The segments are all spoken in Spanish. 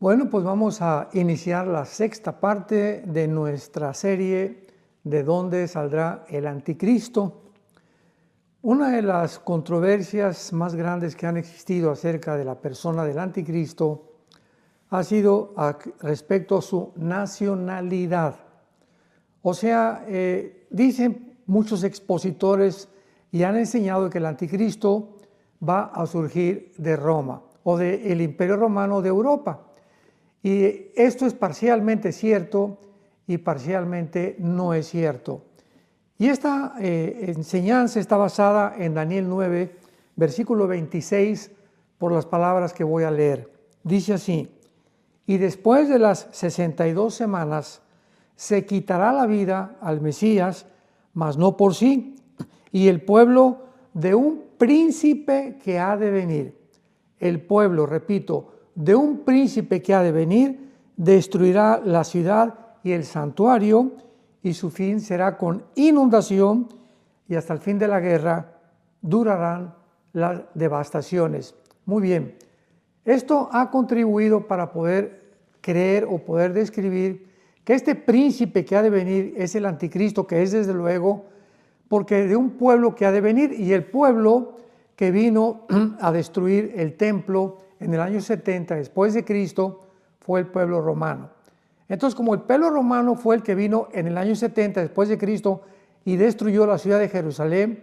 Bueno, pues vamos a iniciar la sexta parte de nuestra serie ¿De dónde saldrá el anticristo? Una de las controversias más grandes que han existido acerca de la persona del anticristo ha sido respecto a su nacionalidad. O sea, dicen muchos expositores y han enseñado que el anticristo va a surgir de Roma o del Imperio Romano de Europa. Y esto es parcialmente cierto y parcialmente no es cierto. Y esta enseñanza está basada en Daniel 9, versículo 26, por las palabras que voy a leer. Dice así: y después de las 62 semanas se quitará la vida al Mesías, mas no por sí, y el pueblo de un príncipe que ha de venir. El pueblo, repito, de un príncipe que ha de venir, destruirá la ciudad y el santuario, y su fin será con inundación, y hasta el fin de la guerra durarán las devastaciones. Muy bien, esto ha contribuido para poder creer o poder describir que este príncipe que ha de venir es el anticristo, que es desde luego, porque de un pueblo que ha de venir, y el pueblo que vino a destruir el templo en el año 70 después de Cristo fue el pueblo romano. Entonces, como el pueblo romano fue el que vino en el año 70 después de Cristo y destruyó la ciudad de Jerusalén,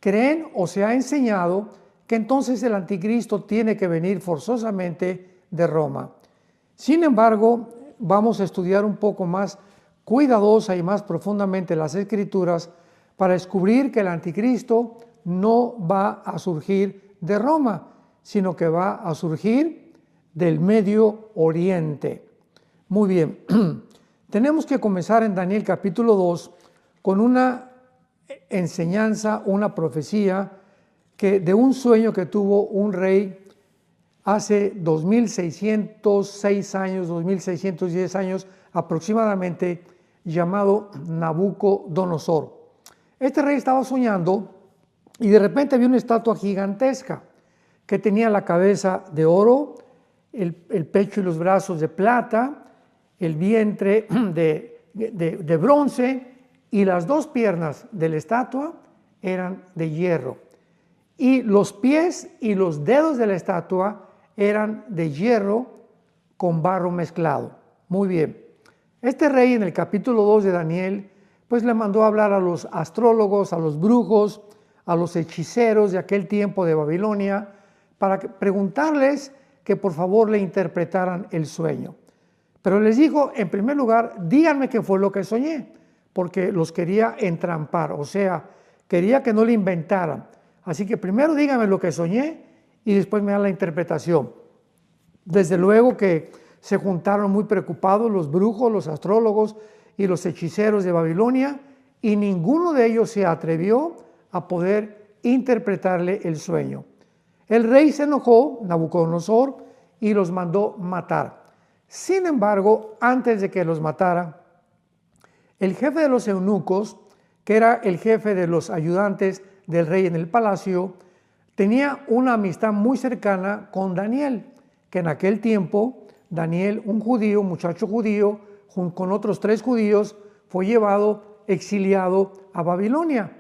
creen o se ha enseñado que entonces el anticristo tiene que venir forzosamente de Roma. Sin embargo, vamos a estudiar un poco más cuidadosa y más profundamente las Escrituras para descubrir que el anticristo no va a surgir de Roma, sino que va a surgir del Medio Oriente. Muy bien, tenemos que comenzar en Daniel capítulo 2 con una enseñanza, una profecía de un sueño que tuvo un rey hace 2606 años, 2610 años aproximadamente, llamado Nabucodonosor. Este rey estaba soñando y de repente vio una estatua gigantesca que tenía la cabeza de oro, el pecho y los brazos de plata, el vientre de bronce, y las dos piernas de la estatua eran de hierro. Y los pies y los dedos de la estatua eran de hierro con barro mezclado. Muy bien. Este rey en el capítulo 2 de Daniel, pues le mandó a hablar a los astrólogos, a los brujos, a los hechiceros de aquel tiempo de Babilonia, para preguntarles que por favor le interpretaran el sueño. Pero les dijo, en primer lugar, díganme qué fue lo que soñé, porque los quería entrampar, o sea, quería que no le inventaran. Así que primero díganme lo que soñé y después me dan la interpretación. Desde luego que se juntaron muy preocupados los brujos, los astrólogos y los hechiceros de Babilonia, y ninguno de ellos se atrevió a poder interpretarle el sueño. El rey se enojó, Nabucodonosor, y los mandó matar. Sin embargo, antes de que los matara, el jefe de los eunucos, que era el jefe de los ayudantes del rey en el palacio, tenía una amistad muy cercana con Daniel, que en aquel tiempo Daniel, un judío, un muchacho judío, junto con otros 3 judíos, fue llevado, exiliado a Babilonia.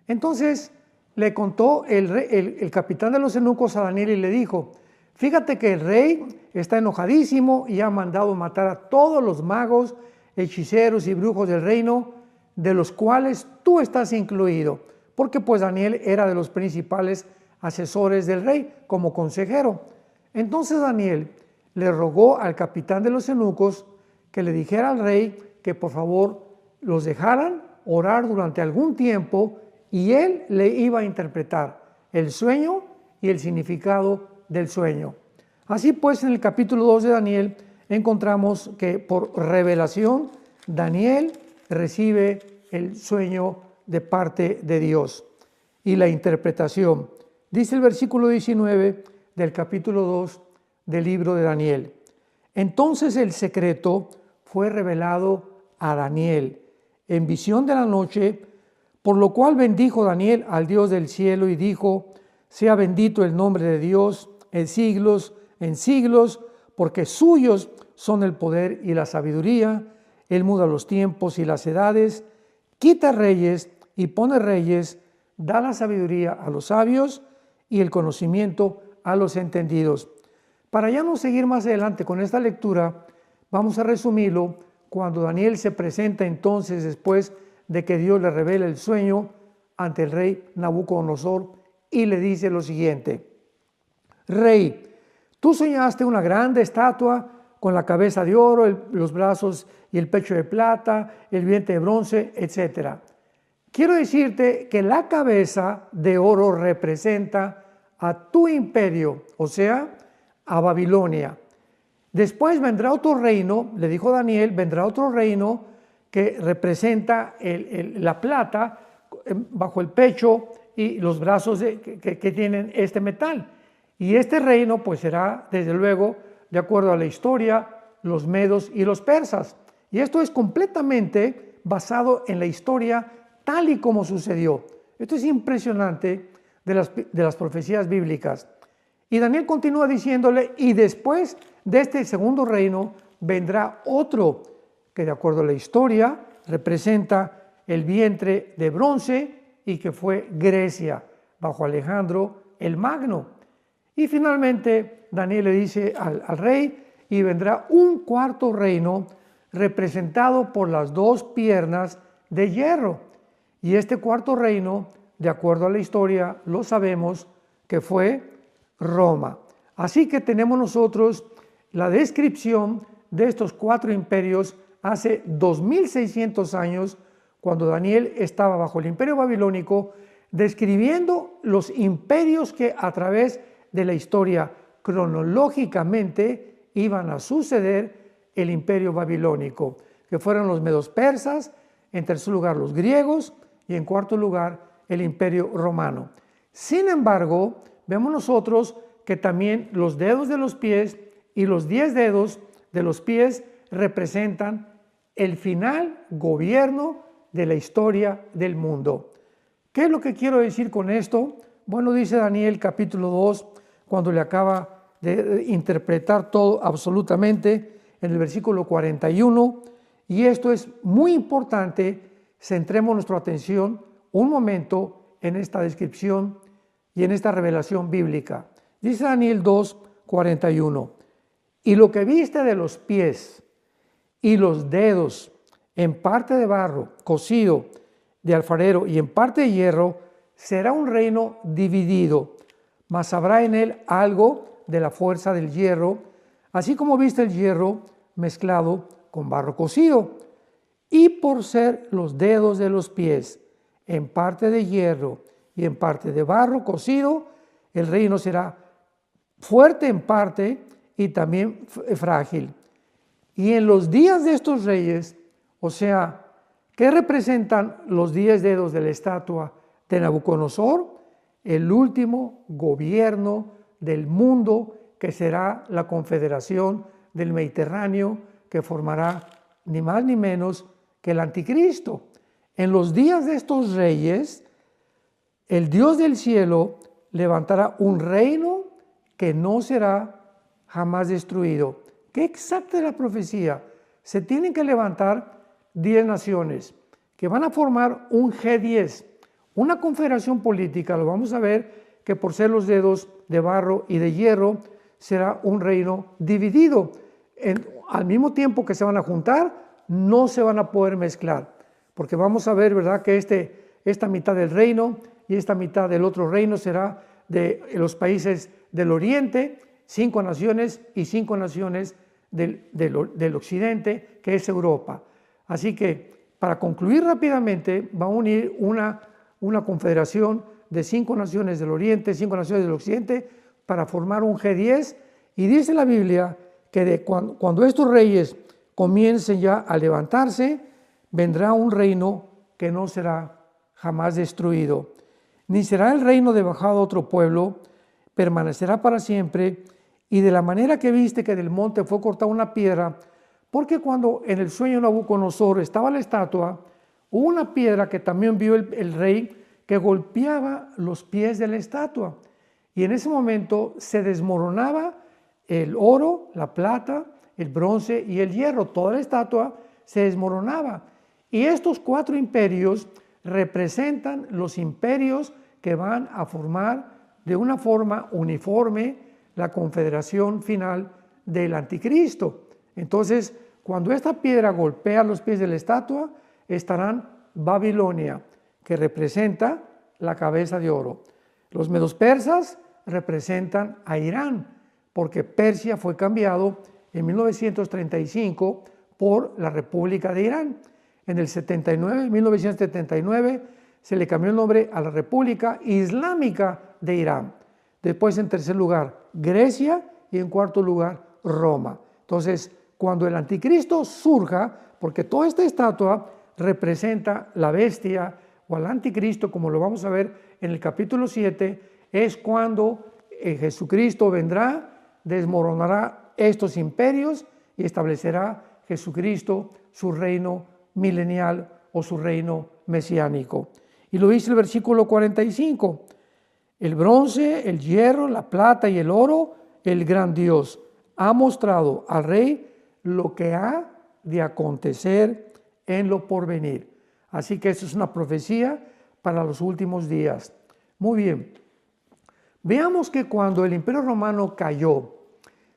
Entonces le contó el capitán de los eunucos a Daniel y le dijo: fíjate que el rey está enojadísimo y ha mandado matar a todos los magos, hechiceros y brujos del reino, de los cuales tú estás incluido, porque pues Daniel era de los principales asesores del rey como consejero. Entonces Daniel le rogó al capitán de los eunucos que le dijera al rey que por favor los dejaran orar durante algún tiempo y él le iba a interpretar el sueño y el significado del sueño. Así pues, en el capítulo 2 de Daniel encontramos que por revelación Daniel recibe el sueño de parte de Dios y la interpretación. Dice el versículo 19 del capítulo 2 del libro de Daniel: entonces el secreto fue revelado a Daniel en visión de la noche, por lo cual bendijo Daniel al Dios del cielo y dijo: sea bendito el nombre de Dios en siglos, porque suyos son el poder y la sabiduría. Él muda los tiempos y las edades, quita reyes y pone reyes, da la sabiduría a los sabios y el conocimiento a los entendidos. Para ya no seguir más adelante con esta lectura, vamos a resumirlo cuando Daniel se presenta entonces después de que Dios le revela el sueño ante el rey Nabucodonosor y le dice lo siguiente: Rey, tú soñaste una grande estatua con la cabeza de oro, los brazos y el pecho de plata, el vientre de bronce, etc. Quiero decirte que la cabeza de oro representa a tu imperio, o sea, a Babilonia. Después vendrá otro reino, le dijo Daniel, vendrá otro reino que representa la plata bajo el pecho y los brazos que tienen este metal. Y este reino pues será, desde luego, de acuerdo a la historia, los medos y los persas. Y esto es completamente basado en la historia tal y como sucedió. Esto es impresionante de las profecías bíblicas. Y Daniel continúa diciéndole, y después de este segundo reino vendrá otro que de acuerdo a la historia representa el vientre de bronce y que fue Grecia bajo Alejandro el Magno. Y finalmente Daniel le dice al rey, y vendrá un cuarto reino representado por las dos piernas de hierro. Y este cuarto reino, de acuerdo a la historia, lo sabemos que fue Roma. Así que tenemos nosotros la descripción de estos cuatro imperios hace 2600 años, cuando Daniel estaba bajo el imperio babilónico, describiendo los imperios que a través de la historia cronológicamente iban a suceder el imperio babilónico, que fueron los medos persas, en tercer lugar los griegos y en cuarto lugar el imperio romano. Sin embargo, vemos nosotros que también los dedos de los pies y los 10 dedos de los pies representan el final gobierno de la historia del mundo. ¿Qué es lo que quiero decir con esto? Bueno, dice Daniel capítulo 2, cuando le acaba de interpretar todo absolutamente en el versículo 41, y esto es muy importante. Centremos nuestra atención un momento en esta descripción y en esta revelación bíblica. Dice Daniel 2, 41, y lo que viste de los pies y los dedos, en parte de barro cocido de alfarero y en parte de hierro, será un reino dividido, mas habrá en él algo de la fuerza del hierro, así como viste el hierro mezclado con barro cocido. Y por ser los dedos de los pies en parte de hierro y en parte de barro cocido, el reino será fuerte en parte y también frágil. Y en los días de estos reyes, o sea, ¿qué representan los 10 dedos de la estatua de Nabucodonosor? El último gobierno del mundo, que será la confederación del Mediterráneo, que formará ni más ni menos que el anticristo. En los días de estos reyes, el Dios del cielo levantará un reino que no será jamás destruido. ¿Qué exacta es la profecía? Se tienen que levantar 10 naciones que van a formar un G10, una confederación política. Lo vamos a ver, que por ser los dedos de barro y de hierro será un reino dividido. Al mismo tiempo que se van a juntar, no se van a poder mezclar, porque vamos a ver, ¿verdad?, que esta mitad del reino y esta mitad del otro reino será de los países del oriente, 5 naciones y 5 naciones del occidente, que es Europa. Así que, para concluir rápidamente, va a unir una confederación de 5 naciones del oriente, 5 naciones del occidente, para formar un G10, y dice la Biblia que cuando estos reyes comiencen ya a levantarse, vendrá un reino que no será jamás destruido, ni será el reino de bajado a otro pueblo, permanecerá para siempre. Y de la manera que viste que del monte fue cortada una piedra, porque cuando en el sueño de Nabucodonosor estaba la estatua, hubo una piedra que también vio el rey, que golpeaba los pies de la estatua, y en ese momento se desmoronaba el oro, la plata, el bronce y el hierro. Toda la estatua se desmoronaba. Y estos 4 imperios representan los imperios que van a formar de una forma uniforme la confederación final del anticristo. Entonces, cuando esta piedra golpea los pies de la estatua, estarán Babilonia, que representa la cabeza de oro. Los medos persas representan a Irán, porque Persia fue cambiado en 1935 por la República de Irán. En el 1979, se le cambió el nombre a la República Islámica de Irán. Después, en tercer lugar, Grecia, y en cuarto lugar, Roma. Entonces, cuando el anticristo surja, porque toda esta estatua representa la bestia o al anticristo, como lo vamos a ver en el capítulo 7, es cuando Jesucristo vendrá, desmoronará estos imperios y establecerá Jesucristo su reino milenial o su reino mesiánico. Y lo dice el versículo 45, el bronce, el hierro, la plata y el oro, el gran Dios ha mostrado al rey lo que ha de acontecer en lo porvenir. Así que esto es una profecía para los últimos días. Muy bien, veamos que cuando el Imperio Romano cayó,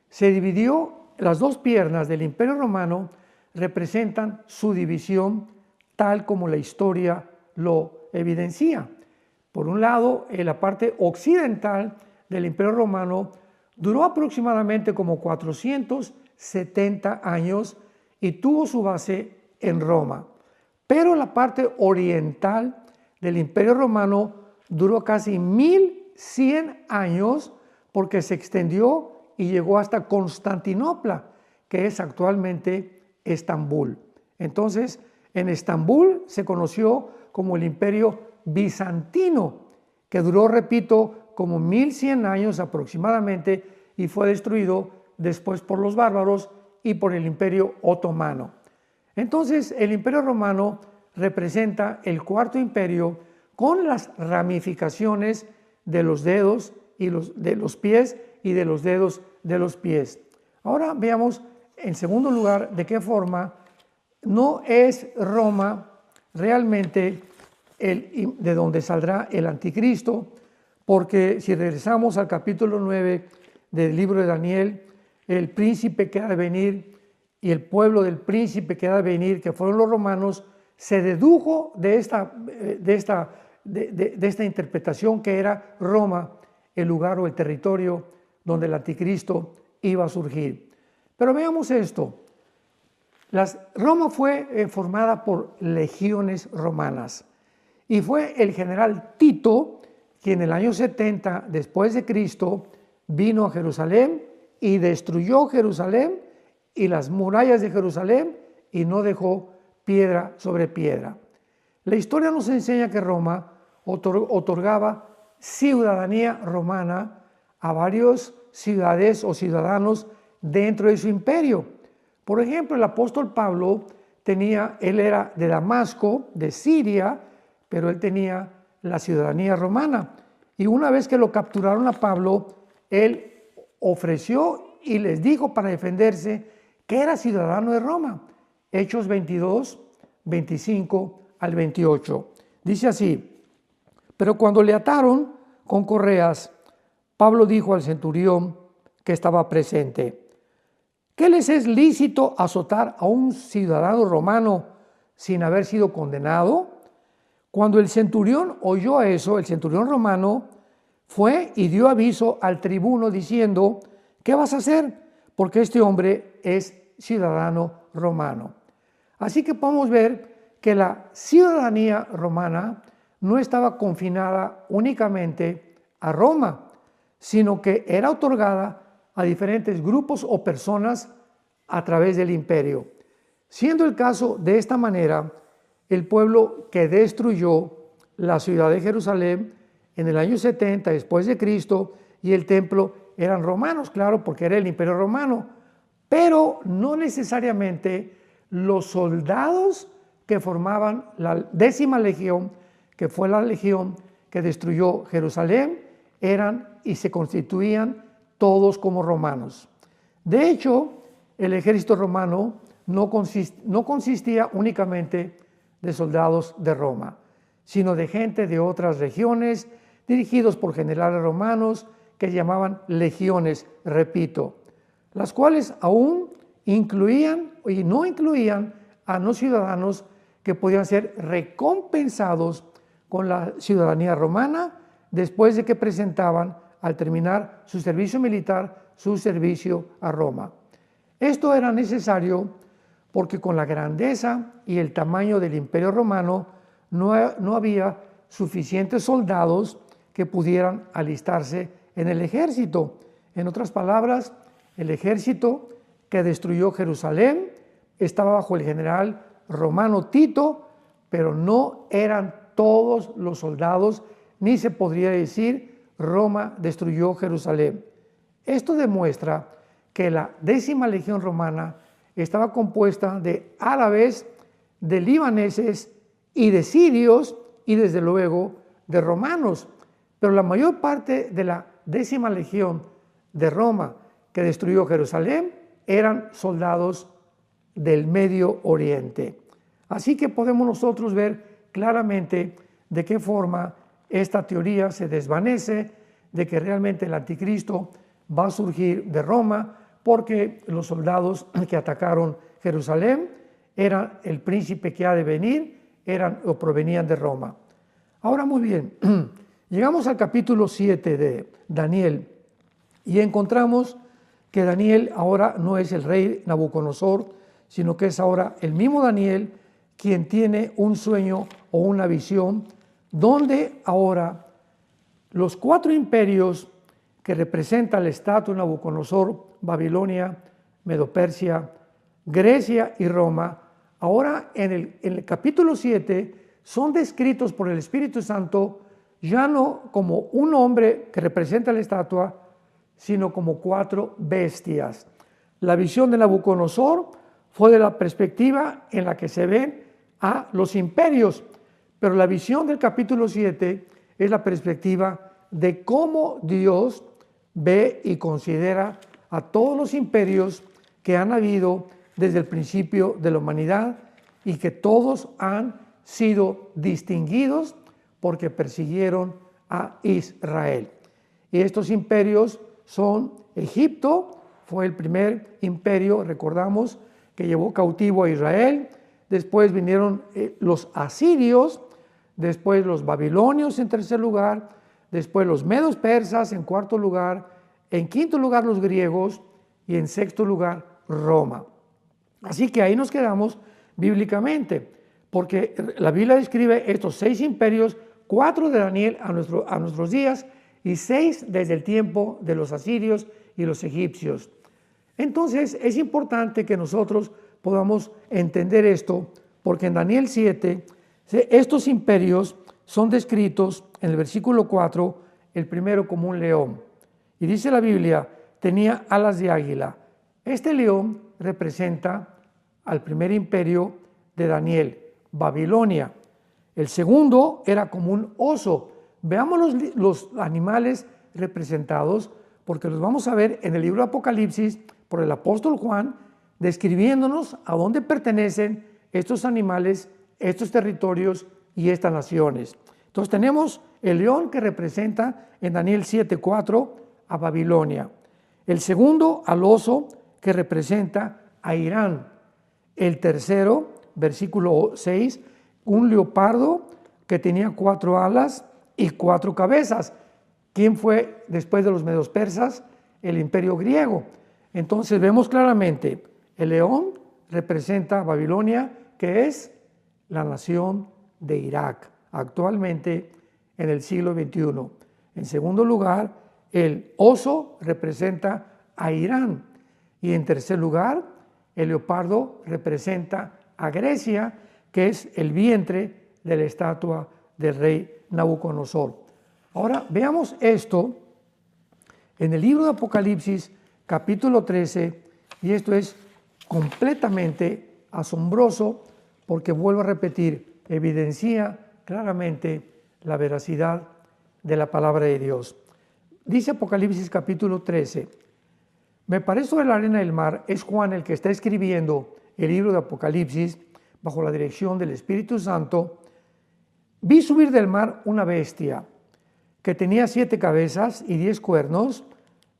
se dividió. Las 2 piernas del Imperio Romano representan su división tal como la historia lo evidencia. Por un lado, en la parte occidental del Imperio Romano duró aproximadamente como 470 años y tuvo su base en Roma. Pero la parte oriental del Imperio Romano duró casi 1100 años porque se extendió y llegó hasta Constantinopla, que es actualmente Estambul. Entonces, en Estambul se conoció como el Imperio Bizantino, que duró, repito, como 1100 años aproximadamente y fue destruido después por los bárbaros y por el Imperio Otomano. Entonces, el Imperio Romano representa el 4º imperio con las ramificaciones de los dedos y de los pies y de los dedos de los pies. Ahora veamos, en segundo lugar, de qué forma no es Roma realmente de donde saldrá el anticristo, porque si regresamos al capítulo 9 del libro de Daniel, el príncipe que ha de venir y el pueblo del príncipe que ha de venir, que fueron los romanos, se dedujo de esta interpretación que era Roma, el lugar o el territorio donde el anticristo iba a surgir. Pero veamos esto. Roma fue formada por legiones romanas y fue el general Tito quien en el año 70 después de Cristo vino a Jerusalén y destruyó Jerusalén y las murallas de Jerusalén y no dejó piedra sobre piedra. La historia nos enseña que Roma otorgaba ciudadanía romana a varios ciudades o ciudadanos dentro de su imperio. Por ejemplo, el apóstol Pablo él era de Damasco, de Siria, pero él tenía la ciudadanía romana. Y una vez que lo capturaron a Pablo, él ofreció y les dijo para defenderse que era ciudadano de Roma. Hechos 22, 25 al 28. Dice así: pero cuando le ataron con correas, Pablo dijo al centurión que estaba presente: ¿qué les es lícito azotar a un ciudadano romano sin haber sido condenado? Cuando el centurión oyó eso, el centurión romano fue y dio aviso al tribuno diciendo: ¿qué vas a hacer? Porque este hombre es ciudadano romano. Así que podemos ver que la ciudadanía romana no estaba confinada únicamente a Roma, sino que era otorgada a diferentes grupos o personas a través del imperio. Siendo el caso de esta manera, el pueblo que destruyó la ciudad de Jerusalén en el año 70 después de Cristo y el templo eran romanos, claro, porque era el imperio romano, pero no necesariamente los soldados que formaban la 10ª legión, que fue la legión que destruyó Jerusalén, eran y se constituían todos como romanos. De hecho, el ejército romano no consistía únicamente de soldados de Roma, sino de gente de otras regiones, dirigidos por generales romanos que llamaban legiones, repito, las cuales aún incluían y no incluían a no ciudadanos que podían ser recompensados con la ciudadanía romana después de que presentaban, al terminar su servicio militar, su servicio a Roma. Esto era necesario porque con la grandeza y el tamaño del Imperio Romano no había suficientes soldados que pudieran alistarse en el ejército. En otras palabras, el ejército que destruyó Jerusalén estaba bajo el general romano Tito, pero no eran todos los soldados, ni se podría decir Roma destruyó Jerusalén. Esto demuestra que la 10ª legión romana estaba compuesta de árabes, de libaneses y de sirios y desde luego de romanos. Pero la mayor parte de la 10ª legión de Roma que destruyó Jerusalén eran soldados del Medio Oriente. Así que podemos nosotros ver claramente de qué forma esta teoría se desvanece, de que realmente el anticristo va a surgir de Roma, porque los soldados que atacaron Jerusalén eran el príncipe que ha de venir, eran o provenían de Roma. Ahora muy bien, llegamos al capítulo 7 de Daniel y encontramos que Daniel ahora no es el rey Nabucodonosor, sino que es ahora el mismo Daniel quien tiene un sueño o una visión donde ahora los 4 imperios que representa el estatua de Nabucodonosor, Babilonia, Medo-Persia, Grecia y Roma, ahora en el capítulo 7 son descritos por el Espíritu Santo ya no como un hombre que representa la estatua, sino como 4 bestias. La visión de Nabucodonosor fue de la perspectiva en la que se ven a los imperios, pero la visión del capítulo 7 es la perspectiva de cómo Dios ve y considera a todos los imperios que han habido desde el principio de la humanidad y que todos han sido distinguidos porque persiguieron a Israel. Y estos imperios son Egipto, fue el primer imperio, recordamos, que llevó cautivo a Israel. Después vinieron los asirios, después los babilonios en tercer lugar, después los medos persas en cuarto lugar, en quinto lugar los griegos y en sexto lugar Roma. Así que ahí nos quedamos bíblicamente, porque la Biblia describe estos 6 imperios, 4 de Daniel a nuestros días y 6 desde el tiempo de los asirios y los egipcios. Entonces es importante que nosotros podamos entender esto, porque en Daniel 7 estos imperios son descritos en el versículo 4, el primero como un león. Y dice la Biblia, tenía alas de águila. Este león representa al primer imperio de Daniel, Babilonia. El segundo era como un oso. Veamos los animales representados, porque los vamos a ver en el libro de Apocalipsis por el apóstol Juan, describiéndonos a dónde pertenecen estos animales, estos territorios y estas naciones. Entonces tenemos el león que representa en Daniel 7:4 a Babilonia. El segundo al oso que representa a Irán. El tercero, versículo 6, un leopardo que tenía 4 alas y 4 cabezas. ¿Quién fue después de los medos persas? El imperio griego. Entonces vemos claramente, el león representa a Babilonia, que es la nación de Irak, actualmente en el siglo XXI. En segundo lugar, el oso representa a Irán. Y en tercer lugar, el leopardo representa a Grecia, que es el vientre de la estatua del rey Nabucodonosor. Ahora veamos esto en el libro de Apocalipsis, capítulo 13, y esto es completamente asombroso porque, vuelvo a repetir, evidencia claramente la veracidad de la palabra de Dios. Dice Apocalipsis capítulo 13, me paré sobre la arena del mar, es Juan el que está escribiendo el libro de Apocalipsis bajo la dirección del Espíritu Santo. Vi subir del mar una bestia que tenía 7 cabezas y 10 cuernos,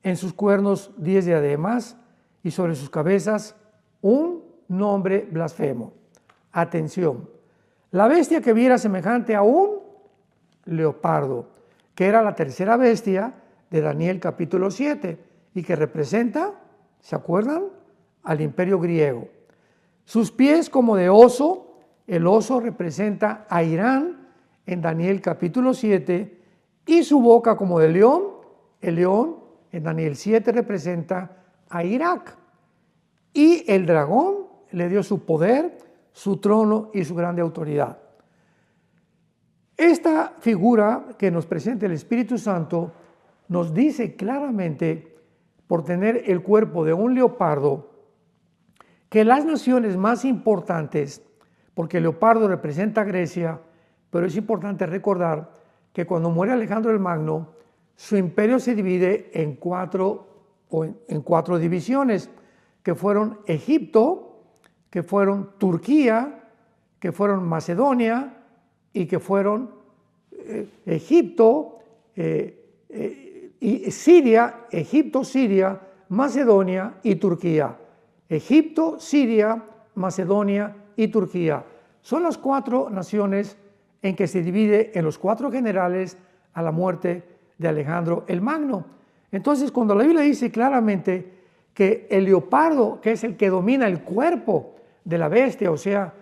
en sus cuernos 10 diademas y sobre sus cabezas un nombre blasfemo. Atención, la bestia que vi era semejante a un leopardo, que era la tercera bestia de Daniel capítulo 7 y que representa, ¿se acuerdan?, al imperio griego. Sus pies como de oso, el oso representa a Irán en Daniel capítulo 7, y su boca como de león, el león en Daniel 7 representa a Irak. Y el dragón le dio su poder, su trono y su grande autoridad. Esta figura que nos presenta el Espíritu Santo nos dice claramente, por tener el cuerpo de un leopardo, que las naciones más importantes, porque el leopardo representa a Grecia, pero es importante recordar que cuando muere Alejandro el Magno, su imperio se divide en cuatro divisiones, que fueron Egipto, que fueron Turquía, que fueron Macedonia y que fueron Egipto y Siria, Egipto, Siria, Macedonia y Turquía. Egipto, Siria, Macedonia y Turquía. Son las 4 naciones en que se divide en los 4 generales a la muerte de Alejandro el Magno. Entonces, cuando la Biblia dice claramente que el leopardo, que es el que domina el cuerpo de la bestia, o sea,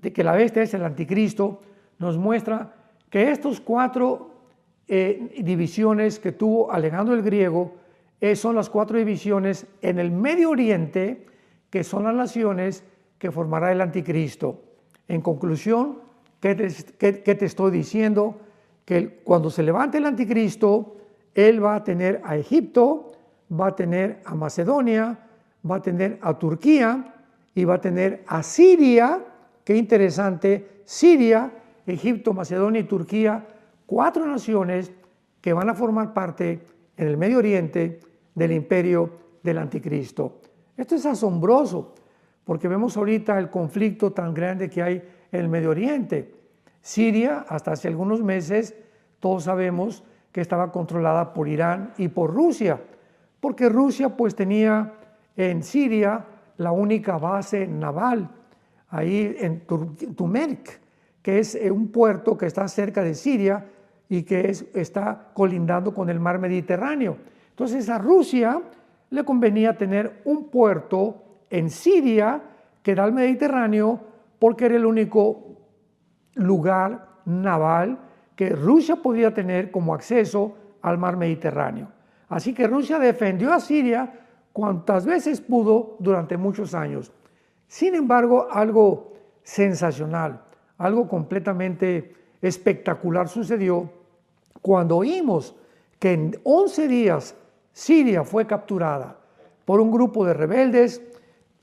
de que la bestia es el anticristo, nos muestra que estos 4 divisiones que tuvo Alejandro el Griego son las 4 divisiones en el Medio Oriente, que son las naciones que formará el anticristo. En conclusión, ¿qué te estoy diciendo? Que cuando se levante el anticristo, él va a tener a Egipto, va a tener a Macedonia, va a tener a Turquía y va a tener a Siria. Qué interesante, Siria, Egipto, Macedonia y Turquía, 4 naciones que van a formar parte en el Medio Oriente del imperio del anticristo. Esto es asombroso porque vemos ahorita el conflicto tan grande que hay en el Medio Oriente. Siria, hasta hace algunos meses, todos sabemos que estaba controlada por Irán y por Rusia, porque Rusia pues tenía en Siria la única base naval, ahí en Turkmenk, que es un puerto que está cerca de Siria y que está colindando con el mar Mediterráneo. Entonces a Rusia le convenía tener un puerto en Siria que da al Mediterráneo porque era el único lugar naval que Rusia podía tener como acceso al mar Mediterráneo. Así que Rusia defendió a Siria cuantas veces pudo durante muchos años. Sin embargo, algo sensacional, algo completamente espectacular sucedió cuando oímos que en 11 días Siria fue capturada por un grupo de rebeldes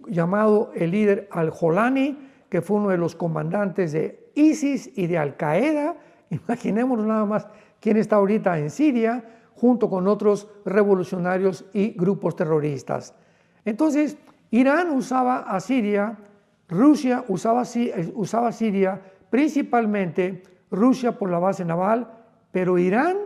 llamado el líder Al-Jolani, que fue uno de los comandantes de ISIS y de Al-Qaeda. Imaginémonos nada más quién está ahorita en Siria, junto con otros revolucionarios y grupos terroristas. Entonces, Irán usaba a Siria, Rusia usaba Siria, principalmente Rusia por la base naval, pero Irán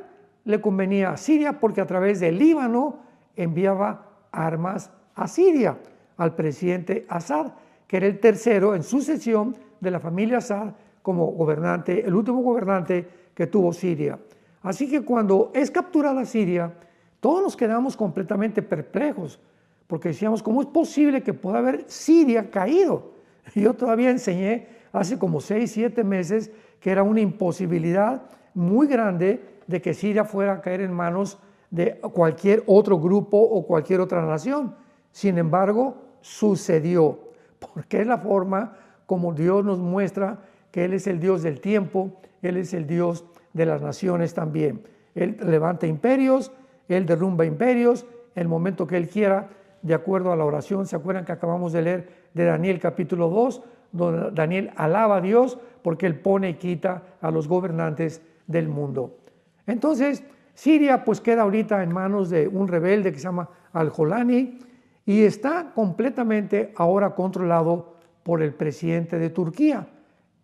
le convenía a Siria porque a través del Líbano enviaba armas a Siria, al presidente Assad, que era el tercero en sucesión de la familia Assad como gobernante, el último gobernante que tuvo Siria. Así que cuando es capturada Siria, todos nos quedamos completamente perplejos, porque decíamos, ¿cómo es posible que pueda haber Siria caído? Yo todavía enseñé hace como 6, 7 meses que era una imposibilidad muy grande de que Siria fuera a caer en manos de cualquier otro grupo o cualquier otra nación. Sin embargo, sucedió, porque es la forma como Dios nos muestra que Él es el Dios del tiempo, Él es el Dios de las naciones también. Él levanta imperios, Él derrumba imperios, en el momento que Él quiera, de acuerdo a la oración. ¿Se acuerdan que acabamos de leer de Daniel capítulo 2? Donde Daniel alaba a Dios porque Él pone y quita a los gobernantes del mundo. Entonces, Siria pues queda ahorita en manos de un rebelde que se llama Al-Jolani y está completamente ahora controlado por el presidente de Turquía,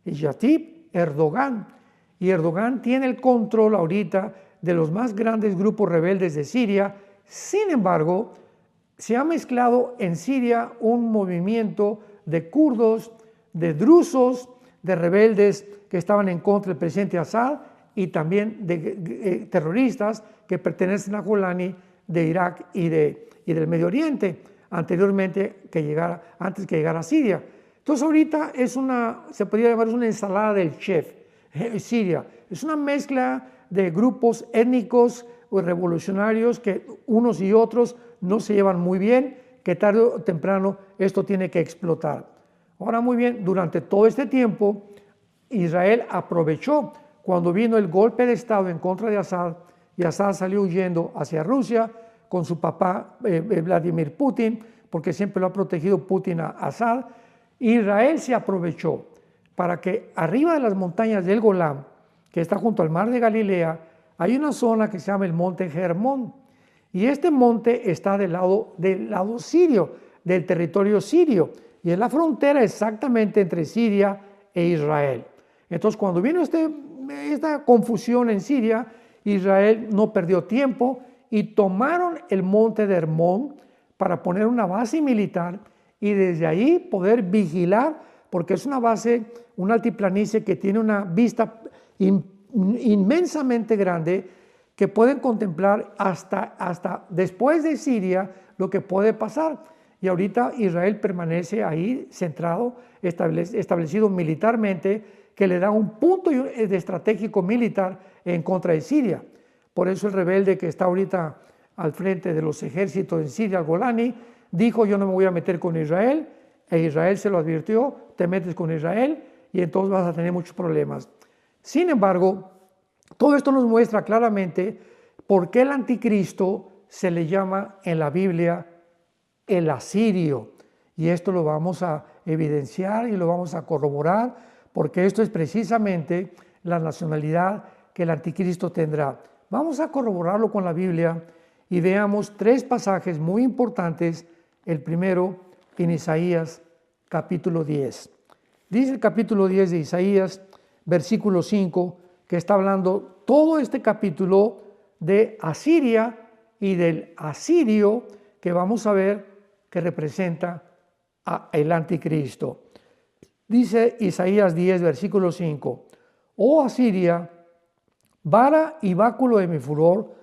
Recep Erdogan. Y Erdogan tiene el control ahorita de los más grandes grupos rebeldes de Siria. Sin embargo, se ha mezclado en Siria un movimiento de kurdos, de drusos, de rebeldes que estaban en contra del presidente Assad y también de terroristas que pertenecen a Golani de Irak y del Medio Oriente, antes que llegara a Siria. Entonces ahorita se podría llamar una ensalada del chef, Siria. Es una mezcla de grupos étnicos o revolucionarios que unos y otros no se llevan muy bien, que tarde o temprano esto tiene que explotar. Ahora muy bien, durante todo este tiempo Israel aprovechó cuando vino el golpe de Estado en contra de Assad y Assad salió huyendo hacia Rusia con su papá Vladimir Putin, porque siempre lo ha protegido Putin a Assad. Israel se aprovechó para que arriba de las montañas del Golán, que está junto al mar de Galilea, hay una zona que se llama el monte Hermón. Y este monte está del lado sirio, del territorio sirio, y es la frontera exactamente entre Siria e Israel. Entonces, cuando vino esta confusión en Siria, Israel no perdió tiempo y tomaron el monte de Hermón para poner una base militar y desde ahí poder vigilar, porque es una base, una altiplanicie que tiene una vista inmensamente grande, que pueden contemplar hasta después de Siria lo que puede pasar. Y ahorita Israel permanece ahí centrado, establecido militarmente, que le da un punto de estratégico militar en contra de Siria. Por eso el rebelde que está ahorita al frente de los ejércitos en Siria, Golani, dijo: yo no me voy a meter con Israel, e Israel se lo advirtió: te metes con Israel y entonces vas a tener muchos problemas. Sin embargo, todo esto nos muestra claramente por qué el anticristo se le llama en la Biblia el asirio. Y esto lo vamos a evidenciar y lo vamos a corroborar, porque esto es precisamente la nacionalidad que el anticristo tendrá. Vamos a corroborarlo con la Biblia y veamos 3 pasajes muy importantes. El primero en Isaías capítulo 10. Dice el capítulo 10 de Isaías, versículo 5, que está hablando todo este capítulo de Asiria y del asirio que vamos a ver que representa el anticristo. Dice Isaías 10, versículo 5, oh Asiria, vara y báculo de mi furor,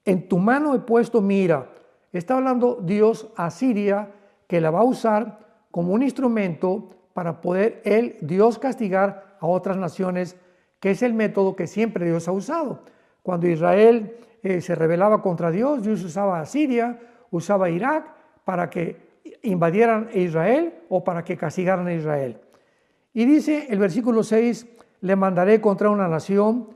en tu mano he puesto mi ira. Está hablando Dios a Siria, que la va a usar como un instrumento para poder Dios castigar a otras naciones, que es el método que siempre Dios ha usado. Cuando Israel se rebelaba contra Dios, Dios usaba a Siria, usaba a Irak para que invadieran Israel o para que castigaran a Israel. Y dice el versículo 6, le mandaré contra una nación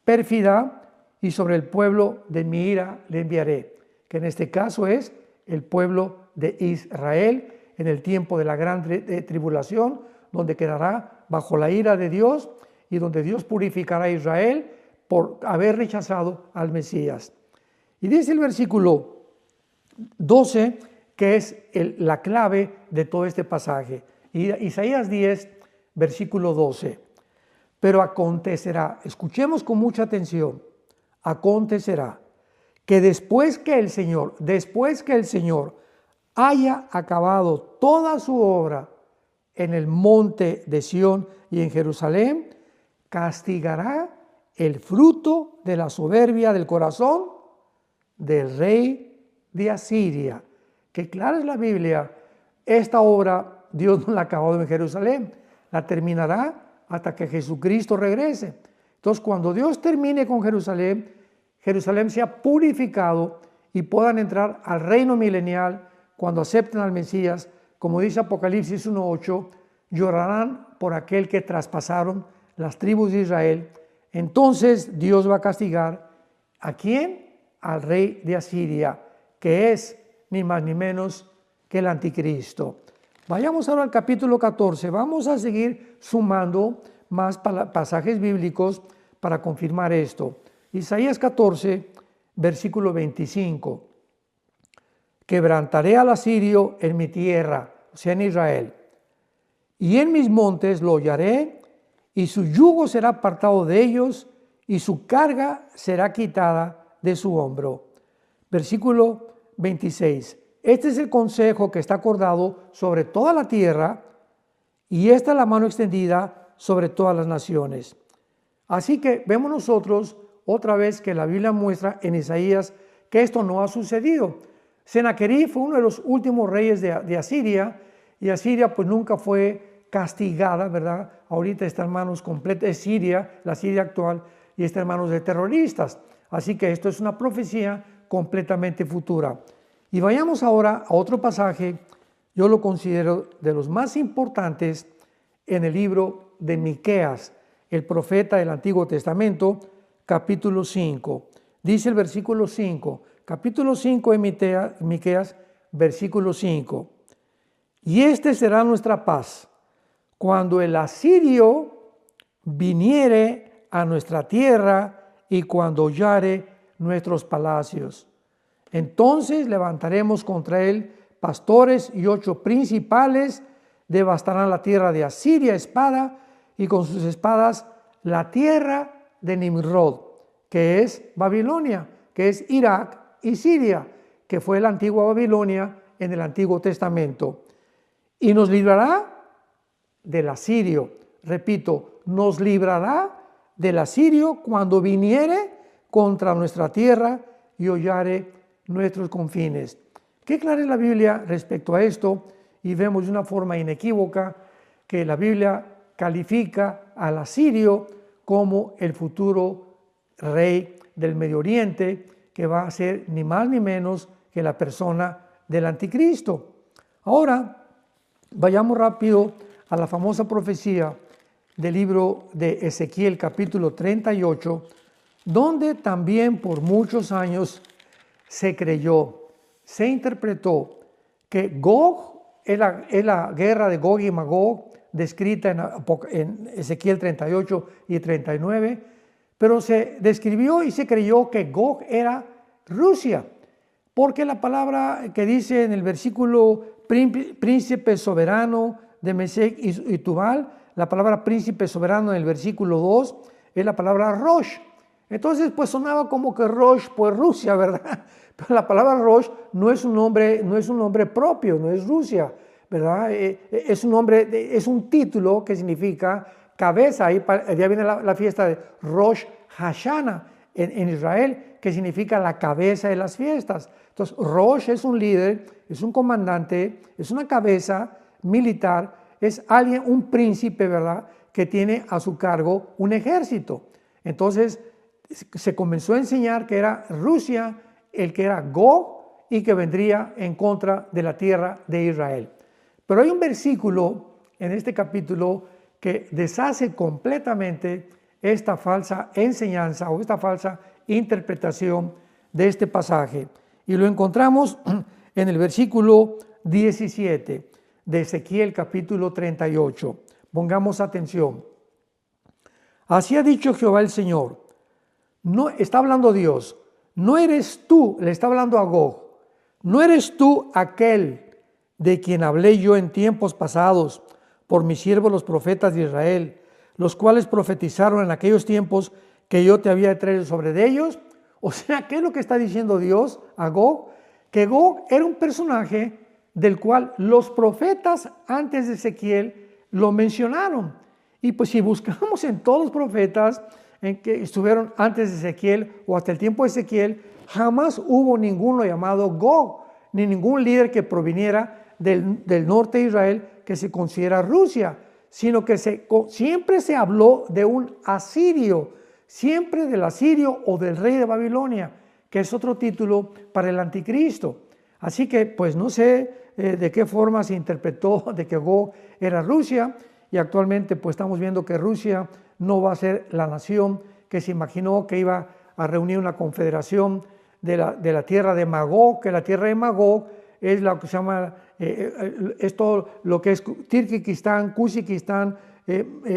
pérfida y sobre el pueblo de mi ira le enviaré, que en este caso es el pueblo de Israel en el tiempo de la gran tribulación, donde quedará bajo la ira de Dios y donde Dios purificará a Israel por haber rechazado al Mesías. Y dice el versículo 12, que es la clave de todo este pasaje. Isaías 10, versículo 12. Pero acontecerá, escuchemos con mucha atención, acontecerá que después que el Señor haya acabado toda su obra en el monte de Sión y en Jerusalén, castigará el fruto de la soberbia del corazón del rey de Asiria. Que clara es la Biblia, esta obra Dios no la ha acabado en Jerusalén, la terminará hasta que Jesucristo regrese. Entonces, cuando Dios termine con Jerusalén, Jerusalén sea purificado y puedan entrar al reino milenial. Cuando acepten al Mesías, como dice Apocalipsis 1:8, llorarán por aquel que traspasaron las tribus de Israel. Entonces Dios va a castigar ¿a quién? Al rey de Asiria, que es ni más ni menos que el anticristo. Vayamos ahora al capítulo 14. Vamos a seguir sumando más pasajes bíblicos para confirmar esto. Isaías 14, versículo 25, quebrantaré al asirio en mi tierra, o sea, en Israel, y en mis montes lo hollaré, y su yugo será apartado de ellos, y su carga será quitada de su hombro. Versículo 26. Este es el consejo que está acordado sobre toda la tierra, y esta es la mano extendida sobre todas las naciones. Así que vemos nosotros otra vez que la Biblia muestra en Isaías que esto no ha sucedido. Sennacherib fue uno de los últimos reyes de Asiria, y Asiria pues nunca fue castigada, ¿verdad? Ahorita está en manos completas, es Siria, la Siria actual, y está en manos de terroristas. Así que esto es una profecía completamente futura. Y vayamos ahora a otro pasaje, yo lo considero de los más importantes en el libro de Miqueas, el profeta del Antiguo Testamento, capítulo 5. Dice el versículo 5, capítulo 5 de Miqueas, versículo 5. Y este será nuestra paz, cuando el asirio viniere a nuestra tierra y cuando hollare nuestros palacios. Entonces levantaremos contra él pastores y 8 principales, devastarán la tierra de Asiria a espada, y con sus espadas la tierra de Nimrod, que es Babilonia, que es Irak y Siria, que fue la antigua Babilonia en el Antiguo Testamento. Y nos librará del asirio. Repito, nos librará del asirio cuando viniere contra nuestra tierra y hollare nuestros confines. Qué clara es la Biblia respecto a esto, y vemos de una forma inequívoca que la Biblia califica al asirio como el futuro rey del Medio Oriente, que va a ser ni más ni menos que la persona del anticristo. Ahora, vayamos rápido a la famosa profecía del libro de Ezequiel, capítulo 38, donde también por muchos años se creyó, se interpretó que Gog es la guerra de Gog y Magog, descrita en Ezequiel 38 y 39, pero se describió y se creyó que Gog era Rusia, porque la palabra que dice en el versículo príncipe soberano de Mesec y Tubal, la palabra príncipe soberano en el versículo 2 es la palabra Rosh. Entonces pues sonaba como que Rosh, pues Rusia, ¿verdad? Pero la palabra Rosh no es un nombre propio, no es Rusia, ¿verdad? Es un título que significa cabeza. Ahí ya viene la fiesta de Rosh Hashanah en Israel, que significa la cabeza de las fiestas. Entonces Rosh es un líder, es un comandante, es una cabeza militar, es alguien, un príncipe, ¿verdad?, que tiene a su cargo un ejército. Entonces se comenzó a enseñar que era Rusia el que era Gog y que vendría en contra de la tierra de Israel. Pero hay un versículo en este capítulo que deshace completamente esta falsa enseñanza o esta falsa interpretación de este pasaje. Y lo encontramos en el versículo 17 de Ezequiel capítulo 38. Pongamos atención. Así ha dicho Jehová el Señor. No, está hablando Dios. No eres tú, le está hablando a Gog, no eres tú aquel de quien hablé yo en tiempos pasados por mis siervos los profetas de Israel, los cuales profetizaron en aquellos tiempos que yo te había traído sobre de ellos. O sea, ¿qué es lo que está diciendo Dios a Gog? Que Gog era un personaje del cual los profetas antes de Ezequiel lo mencionaron. Y pues si buscamos en todos los profetas en que estuvieron antes de Ezequiel o hasta el tiempo de Ezequiel, jamás hubo ninguno llamado Gog, ni ningún líder que proviniera del norte de Israel que se considera Rusia, sino que siempre se habló de un asirio, siempre del asirio o del rey de Babilonia, que es otro título para el anticristo. Así que pues no sé de qué forma se interpretó de que Gog era Rusia, y actualmente pues estamos viendo que Rusia no va a ser la nación que se imaginó que iba a reunir una confederación de la tierra de Magog, que la tierra de Magog es lo que se llama, es todo lo que es Tirkistán, Kuzikistán,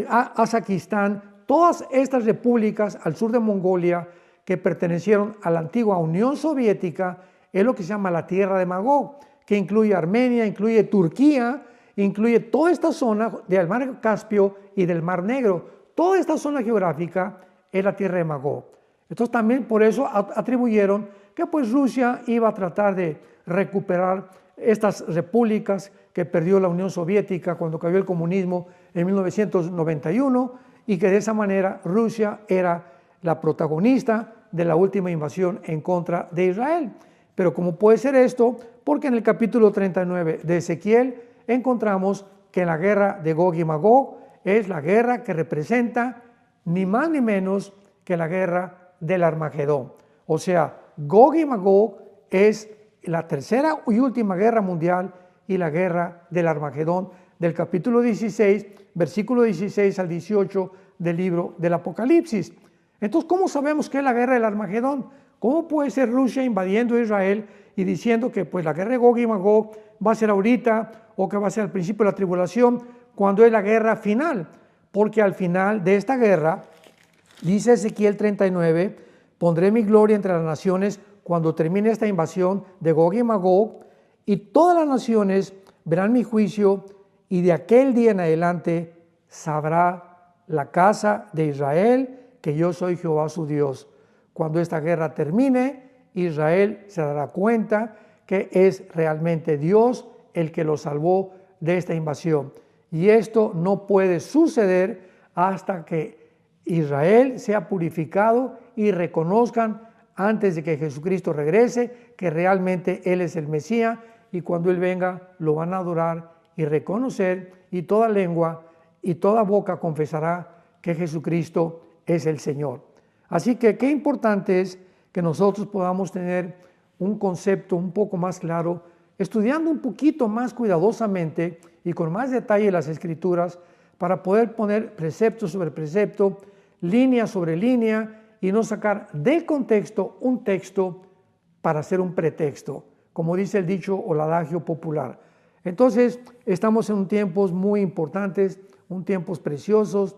Azakistán, todas estas repúblicas al sur de Mongolia que pertenecieron a la antigua Unión Soviética, es lo que se llama la tierra de Magog, que incluye Armenia, incluye Turquía, incluye toda esta zona del mar Caspio y del mar Negro. Toda esta zona geográfica es la tierra de Magog. Entonces también por eso atribuyeron que pues Rusia iba a tratar de recuperar estas repúblicas que perdió la Unión Soviética cuando cayó el comunismo en 1991 y que de esa manera Rusia era la protagonista de la última invasión en contra de Israel. Pero ¿cómo puede ser esto? Porque en el capítulo 39 de Ezequiel encontramos que la guerra de Gog y Magog es la guerra que representa ni más ni menos que la guerra del Armagedón. O sea, Gog y Magog es la tercera y última guerra mundial y la guerra del Armagedón del capítulo 16, versículo 16 al 18 del libro del Apocalipsis. Entonces, ¿cómo sabemos que es la guerra del Armagedón? ¿Cómo puede ser Rusia invadiendo Israel y diciendo que pues la guerra de Gog y Magog va a ser ahorita o que va a ser al principio de la tribulación cuando es la guerra final? Porque al final de esta guerra, dice Ezequiel 39, pondré mi gloria entre las naciones cuando termine esta invasión de Gog y Magog, y todas las naciones verán mi juicio, y de aquel día en adelante sabrá la casa de Israel que yo soy Jehová su Dios. Cuando esta guerra termine, Israel se dará cuenta que es realmente Dios el que lo salvó de esta invasión. Y esto no puede suceder hasta que Israel sea purificado y reconozcan antes de que Jesucristo regrese que realmente Él es el Mesías, y cuando Él venga lo van a adorar y reconocer, y toda lengua y toda boca confesará que Jesucristo es el Señor. Así que qué importante es que nosotros podamos tener un concepto un poco más claro, estudiando un poquito más cuidadosamente y con más detalle las Escrituras, para poder poner precepto sobre precepto, línea sobre línea, y no sacar del contexto un texto para hacer un pretexto, como dice el dicho o el adagio popular. Entonces, estamos en tiempos muy importantes, tiempos preciosos.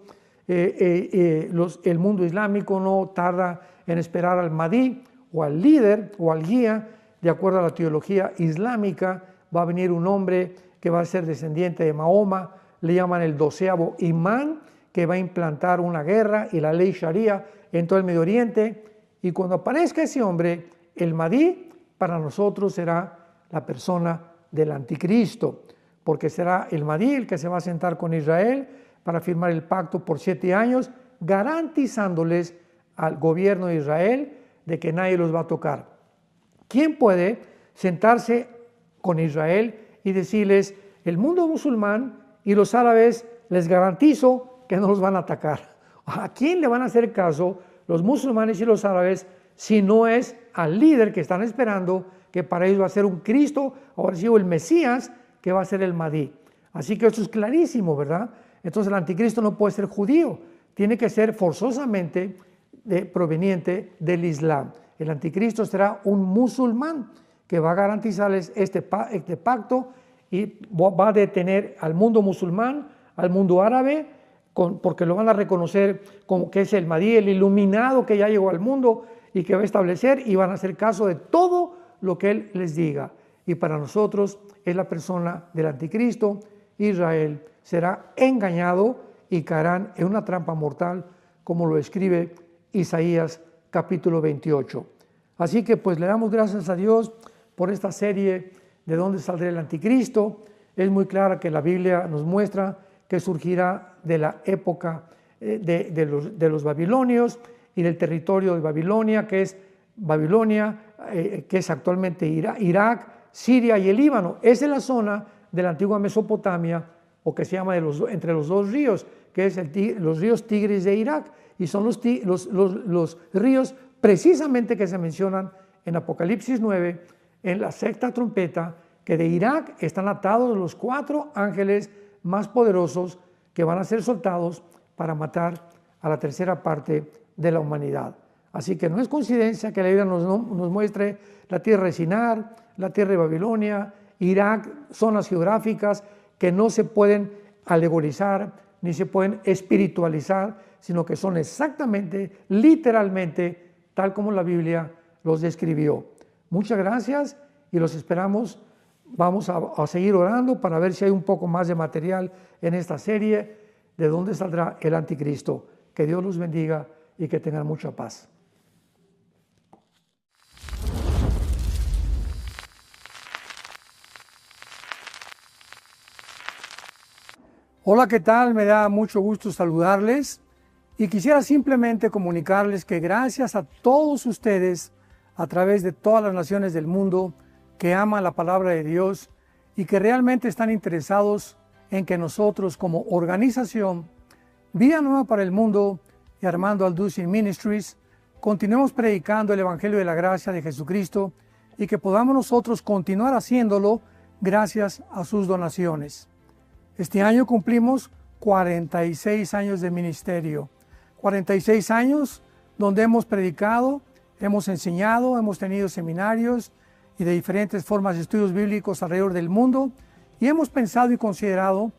El mundo islámico no tarda en esperar al Mahdi o al líder o al guía. De acuerdo a la teología islámica, va a venir un hombre que va a ser descendiente de Mahoma, le llaman el 12º imán, que va a implantar una guerra y la ley Sharia en todo el Medio Oriente. Y cuando aparezca ese hombre, el Mahdi, para nosotros será la persona del anticristo, porque será el Mahdi el que se va a sentar con Israel para firmar el pacto por 7 años, garantizándoles al gobierno de Israel de que nadie los va a tocar. ¿Quién puede sentarse con Israel y decirles, el mundo musulmán y los árabes les garantizo que no los van a atacar? ¿A quién le van a hacer caso los musulmanes y los árabes si no es al líder que están esperando, que para ellos va a ser un Cristo, ahora sí, el Mesías, que va a ser el Mahdi? Así que esto es clarísimo, ¿verdad? Entonces el anticristo no puede ser judío, tiene que ser forzosamente proveniente del Islam. El anticristo será un musulmán que va a garantizarles este pacto y va a detener al mundo musulmán, al mundo árabe, porque lo van a reconocer como que es el Mahdi, el iluminado que ya llegó al mundo y que va a establecer, y van a hacer caso de todo lo que él les diga. Y para nosotros es la persona del anticristo. Israel será engañado y caerán en una trampa mortal, como lo escribe Isaías capítulo 28. Así que pues le damos gracias a Dios por esta serie de dónde saldrá el anticristo. Es muy clara que la Biblia nos muestra que surgirá de la época de los babilonios y del territorio de Babilonia, que es Babilonia, que es actualmente Irak, Siria y el Líbano. Esa es la zona de la antigua Mesopotamia, o que se llama entre los dos ríos, que es los ríos Tigris de Irak, y son los ríos precisamente que se mencionan en Apocalipsis 9, en la sexta trompeta, que de Irak están atados los 4 ángeles más poderosos que van a ser soltados para matar a la tercera parte de la humanidad. Así que no es coincidencia que la Biblia nos muestre la tierra de Sinar, la tierra de Babilonia, Irak, zonas geográficas que no se pueden alegorizar ni se pueden espiritualizar, sino que son exactamente, literalmente, tal como la Biblia los describió. Muchas gracias y los esperamos. Vamos a seguir orando para ver si hay un poco más de material en esta serie de dónde saldrá el anticristo. Que Dios los bendiga y que tengan mucha paz. Hola, ¿qué tal? Me da mucho gusto saludarles y quisiera simplemente comunicarles que gracias a todos ustedes a través de todas las naciones del mundo que aman la palabra de Dios y que realmente están interesados en que nosotros como organización Vida Nueva para el Mundo y Armando Alducin Ministries continuemos predicando el Evangelio de la Gracia de Jesucristo y que podamos nosotros continuar haciéndolo gracias a sus donaciones. Este año cumplimos 46 años de ministerio, 46 años donde hemos predicado, hemos enseñado, hemos tenido seminarios y de diferentes formas de estudios bíblicos alrededor del mundo y hemos pensado y considerado